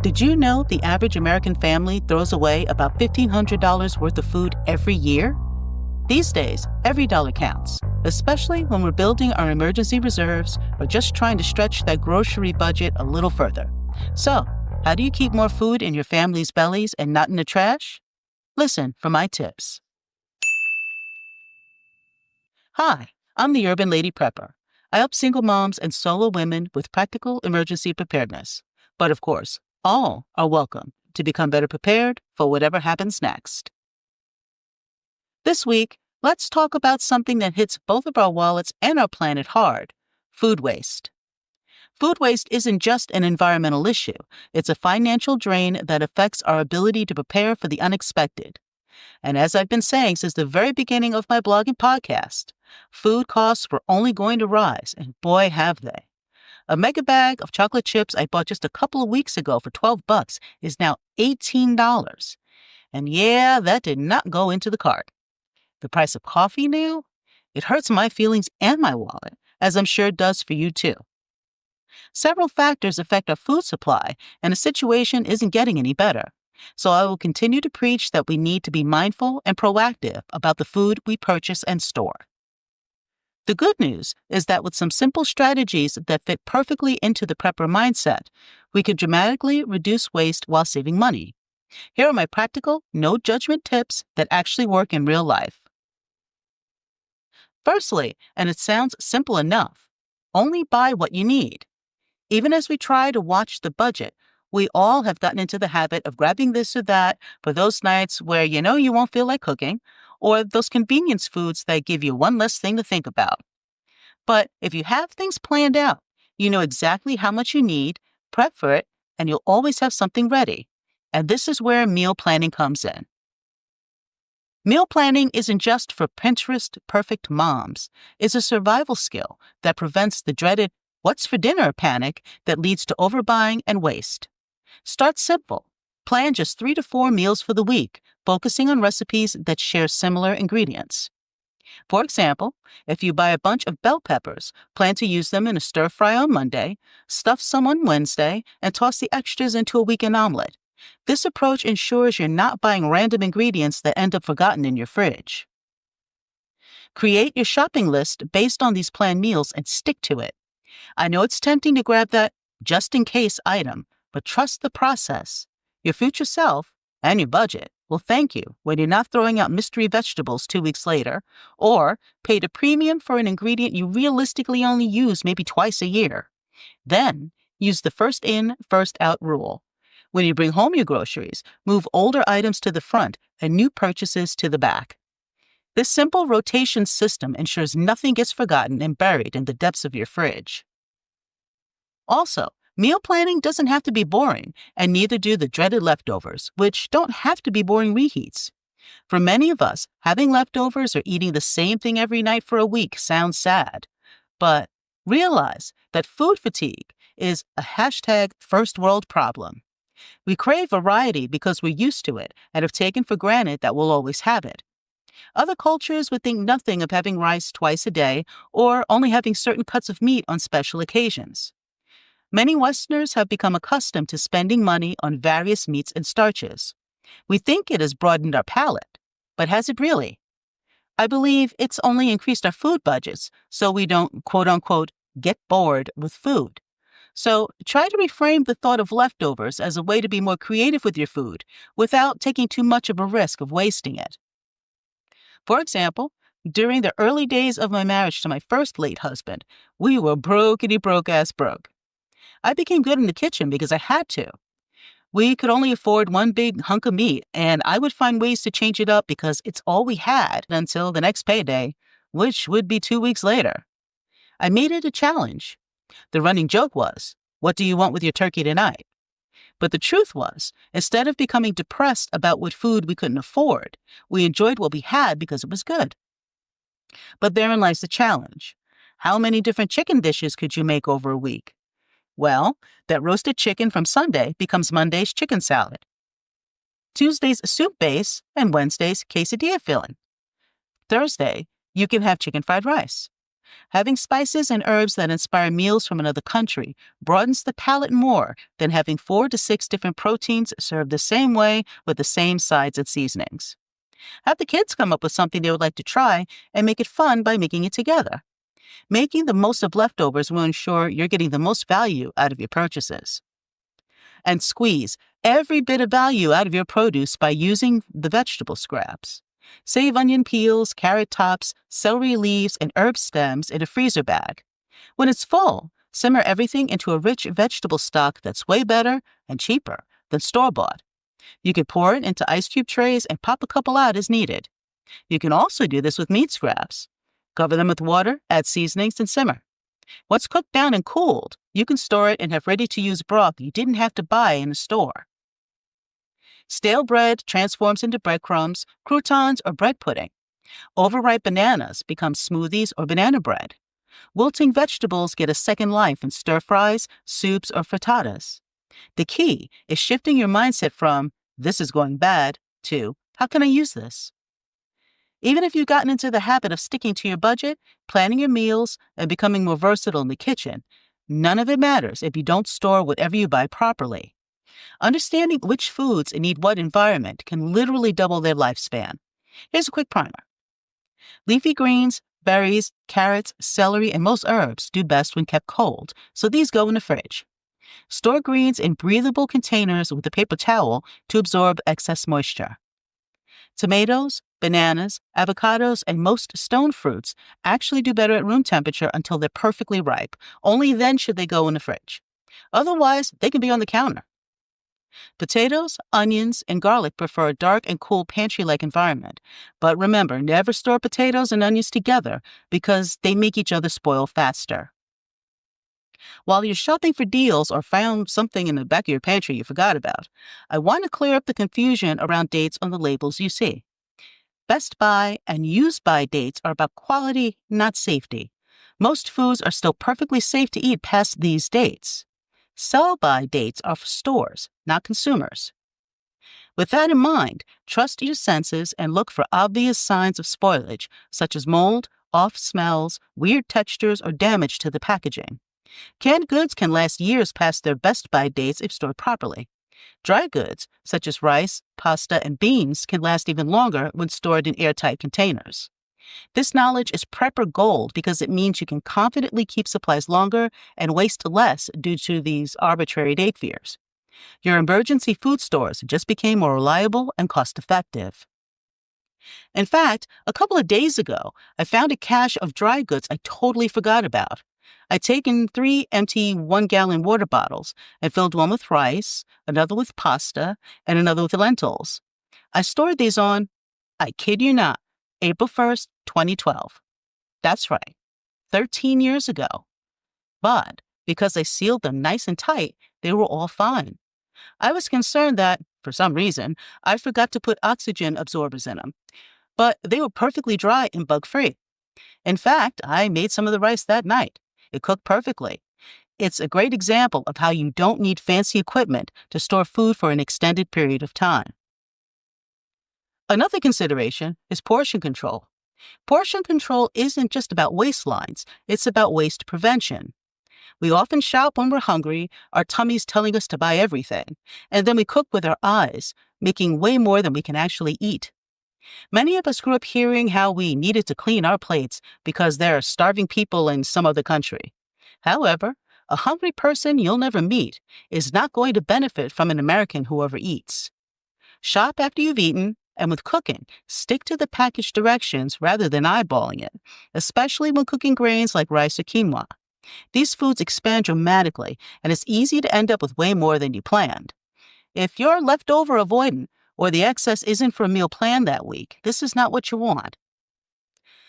Did you know the average American family throws away about $1,500 worth of food every year? These days, every dollar counts, especially when we're building our emergency reserves or just trying to stretch that grocery budget a little further. So, how do you keep more food in your family's bellies and not in the trash? Listen for my tips. Hi, I'm the Urban Lady Prepper. I help single moms and solo women with practical emergency preparedness. But of course, all are welcome to become better prepared for whatever happens next. This week, let's talk about something that hits both of our wallets and our planet hard: food waste. Food waste isn't just an environmental issue. It's a financial drain that affects our ability to prepare for the unexpected. And as I've been saying since the very beginning of my blog and podcast, food costs were only going to rise, and boy, have they. A mega bag of chocolate chips I bought just a couple of weeks ago for $12 is now $18. And yeah, that did not go into the cart. The price of coffee now? It hurts my feelings and my wallet, as I'm sure it does for you too. Several factors affect our food supply, and the situation isn't getting any better. So I will continue to preach that we need to be mindful and proactive about the food we purchase and store. The good news is that with some simple strategies that fit perfectly into the prepper mindset, we can dramatically reduce waste while saving money. Here are my practical, no-judgment tips that actually work in real life. Firstly, and it sounds simple enough, only buy what you need. Even as we try to watch the budget, we all have gotten into the habit of grabbing this or that for those nights where you know you won't feel like cooking, or those convenience foods that give you one less thing to think about. But if you have things planned out, you know exactly how much you need, prep for it, and you'll always have something ready. And this is where meal planning comes in. Meal planning isn't just for Pinterest-perfect moms. It's a survival skill that prevents the dreaded "what's for dinner" panic that leads to overbuying and waste. Start simple. Plan just 3 to 4 meals for the week, focusing on recipes that share similar ingredients. For example, if you buy a bunch of bell peppers, plan to use them in a stir-fry on Monday, stuff some on Wednesday, and toss the extras into a weekend omelet. This approach ensures you're not buying random ingredients that end up forgotten in your fridge. Create your shopping list based on these planned meals and stick to it. I know it's tempting to grab that just-in-case item, but trust the process. Your future self and your budget will thank you when you're not throwing out mystery vegetables 2 weeks later, or paid a premium for an ingredient you realistically only use maybe twice a year. Then, use the first in, first out rule. When you bring home your groceries, move older items to the front and new purchases to the back. This simple rotation system ensures nothing gets forgotten and buried in the depths of your fridge. Also, meal planning doesn't have to be boring, and neither do the dreaded leftovers, which don't have to be boring reheats. For many of us, having leftovers or eating the same thing every night for a week sounds sad. But realize that food fatigue is a #first world problem. We crave variety because we're used to it and have taken for granted that we'll always have it. Other cultures would think nothing of having rice twice a day or only having certain cuts of meat on special occasions. Many Westerners have become accustomed to spending money on various meats and starches. We think it has broadened our palate, but has it really? I believe it's only increased our food budgets so we don't, quote-unquote, get bored with food. So try to reframe the thought of leftovers as a way to be more creative with your food without taking too much of a risk of wasting it. For example, during the early days of my marriage to my first late husband, we were brokety-broke-ass broke. I became good in the kitchen because I had to. We could only afford one big hunk of meat, and I would find ways to change it up because it's all we had until the next payday, which would be 2 weeks later. I made it a challenge. The running joke was, "What do you want with your turkey tonight?" But the truth was, instead of becoming depressed about what food we couldn't afford, we enjoyed what we had because it was good. But therein lies the challenge. How many different chicken dishes could you make over a week? Well, that roasted chicken from Sunday becomes Monday's chicken salad, Tuesday's soup base, and Wednesday's quesadilla filling. Thursday, you can have chicken fried rice. Having spices and herbs that inspire meals from another country broadens the palate more than having 4 to 6 different proteins served the same way with the same sides and seasonings. Have the kids come up with something they would like to try and make it fun by making it together. Making the most of leftovers will ensure you're getting the most value out of your purchases. And squeeze every bit of value out of your produce by using the vegetable scraps. Save onion peels, carrot tops, celery leaves, and herb stems in a freezer bag. When it's full, simmer everything into a rich vegetable stock that's way better and cheaper than store-bought. You can pour it into ice cube trays and pop a couple out as needed. You can also do this with meat scraps. Cover them with water, add seasonings, and simmer. Once cooked down and cooled, you can store it and have ready-to-use broth you didn't have to buy in a store. Stale bread transforms into breadcrumbs, croutons, or bread pudding. Overripe bananas become smoothies or banana bread. Wilting vegetables get a second life in stir-fries, soups, or frittatas. The key is shifting your mindset from, "this is going bad," to, "how can I use this?" Even if you've gotten into the habit of sticking to your budget, planning your meals, and becoming more versatile in the kitchen, none of it matters if you don't store whatever you buy properly. Understanding which foods need what environment can literally double their lifespan. Here's a quick primer. Leafy greens, berries, carrots, celery, and most herbs do best when kept cold, so these go in the fridge. Store greens in breathable containers with a paper towel to absorb excess moisture. Tomatoes, bananas, avocados, and most stone fruits actually do better at room temperature until they're perfectly ripe. Only then should they go in the fridge. Otherwise, they can be on the counter. Potatoes, onions, and garlic prefer a dark and cool pantry-like environment. But remember, never store potatoes and onions together because they make each other spoil faster. While you're shopping for deals or found something in the back of your pantry you forgot about, I want to clear up the confusion around dates on the labels you see. Best by and use by dates are about quality, not safety. Most foods are still perfectly safe to eat past these dates. Sell-by dates are for stores, not consumers. With that in mind, trust your senses and look for obvious signs of spoilage, such as mold, off smells, weird textures, or damage to the packaging. Canned goods can last years past their best-by dates if stored properly. Dry goods, such as rice, pasta, and beans, can last even longer when stored in airtight containers. This knowledge is prepper gold because it means you can confidently keep supplies longer and waste less due to these arbitrary date fears. Your emergency food stores just became more reliable and cost-effective. In fact, a couple of days ago, I found a cache of dry goods I totally forgot about. I'd taken 3 empty 1-gallon water bottles and filled one with rice, another with pasta, and another with lentils. I stored these on, I kid you not, April 1st, 2012. That's right, 13 years ago. But because I sealed them nice and tight, they were all fine. I was concerned that, for some reason, I forgot to put oxygen absorbers in them. But they were perfectly dry and bug-free. In fact, I made some of the rice that night. It cooked perfectly. It's a great example of how you don't need fancy equipment to store food for an extended period of time. Another consideration is portion control. Portion control isn't just about waistlines, it's about waste prevention. We often shop when we're hungry, our tummies telling us to buy everything, and then we cook with our eyes, making way more than we can actually eat. Many of us grew up hearing how we needed to clean our plates because there are starving people in some other country. However, a hungry person you'll never meet is not going to benefit from an American who overeats. Shop after you've eaten, and with cooking, stick to the package directions rather than eyeballing it, especially when cooking grains like rice or quinoa. These foods expand dramatically, and it's easy to end up with way more than you planned. If you're leftover avoidant, or the excess isn't for a meal planned that week, this is not what you want.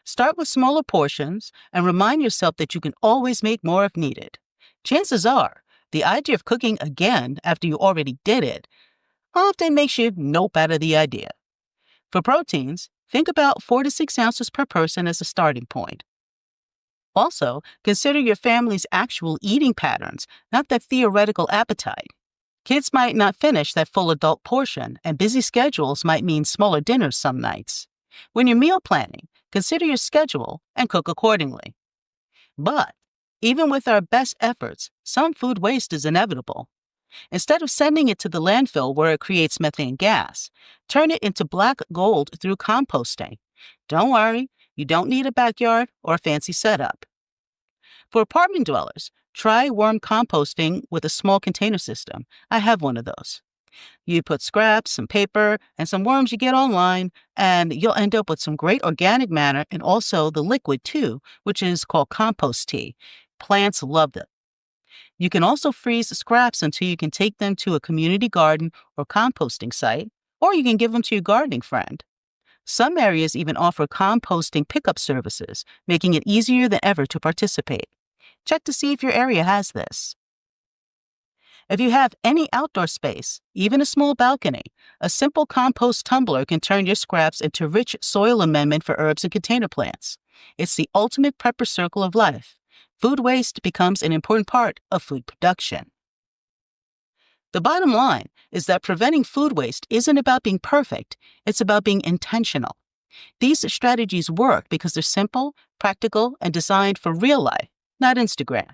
Start with smaller portions and remind yourself that you can always make more if needed. Chances are, the idea of cooking again after you already did it often makes you nope out of the idea. For proteins, think about 4 to 6 ounces per person as a starting point. Also, consider your family's actual eating patterns, not their theoretical appetite. Kids might not finish that full adult portion, and busy schedules might mean smaller dinners some nights. When you're meal planning, consider your schedule and cook accordingly. But even with our best efforts, some food waste is inevitable. Instead of sending it to the landfill where it creates methane gas, turn it into black gold through composting. Don't worry, you don't need a backyard or a fancy setup. For apartment dwellers, try worm composting with a small container system. I have one of those. You put scraps, some paper, and some worms you get online, and you'll end up with some great organic matter and also the liquid too, which is called compost tea. Plants love it. You can also freeze the scraps until you can take them to a community garden or composting site, or you can give them to your gardening friend. Some areas even offer composting pickup services, making it easier than ever to participate. Check to see if your area has this. If you have any outdoor space, even a small balcony, a simple compost tumbler can turn your scraps into rich soil amendment for herbs and container plants. It's the ultimate prepper circle of life. Food waste becomes an important part of food production. The bottom line is that preventing food waste isn't about being perfect, it's about being intentional. These strategies work because they're simple, practical, and designed for real life, not Instagram.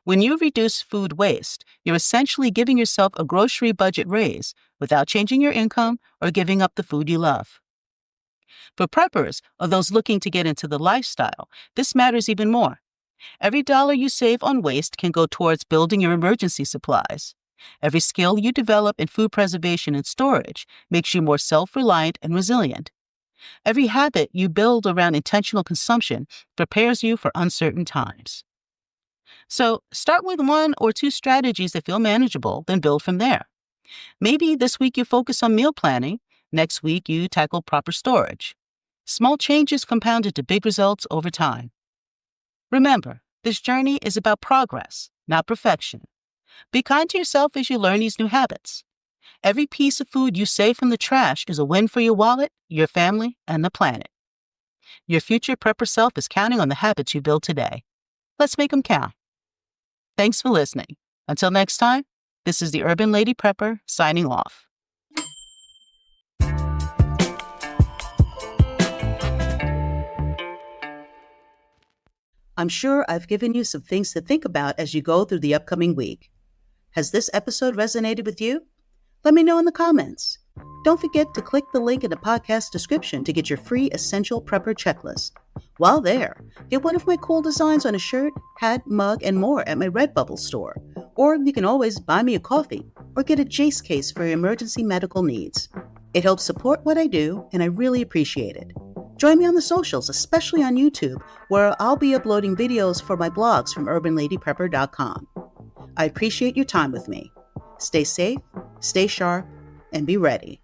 When you reduce food waste, you're essentially giving yourself a grocery budget raise without changing your income or giving up the food you love. For preppers or those looking to get into the lifestyle, this matters even more. Every dollar you save on waste can go towards building your emergency supplies. Every skill you develop in food preservation and storage makes you more self-reliant and resilient. Every habit you build around intentional consumption prepares you for uncertain times. So start with 1 or 2 strategies that feel manageable, then build from there. Maybe this week you focus on meal planning, next week you tackle proper storage. Small changes compound into big results over time. Remember, this journey is about progress, not perfection. Be kind to yourself as you learn these new habits. Every piece of food you save from the trash is a win for your wallet, your family, and the planet. Your future prepper self is counting on the habits you build today. Let's make them count. Thanks for listening. Until next time, this is the Urban Lady Prepper signing off. I'm sure I've given you some things to think about as you go through the upcoming week. Has this episode resonated with you? Let me know in the comments. Don't forget to click the link in the podcast description to get your free Essential Prepper checklist. While there, get one of my cool designs on a shirt, hat, mug, and more at my Redbubble store. Or you can always buy me a coffee or get a Jace case for your emergency medical needs. It helps support what I do, and I really appreciate it. Join me on the socials, especially on YouTube, where I'll be uploading videos for my blogs from urbanladyprepper.com. I appreciate your time with me. Stay safe, stay sharp, and be ready.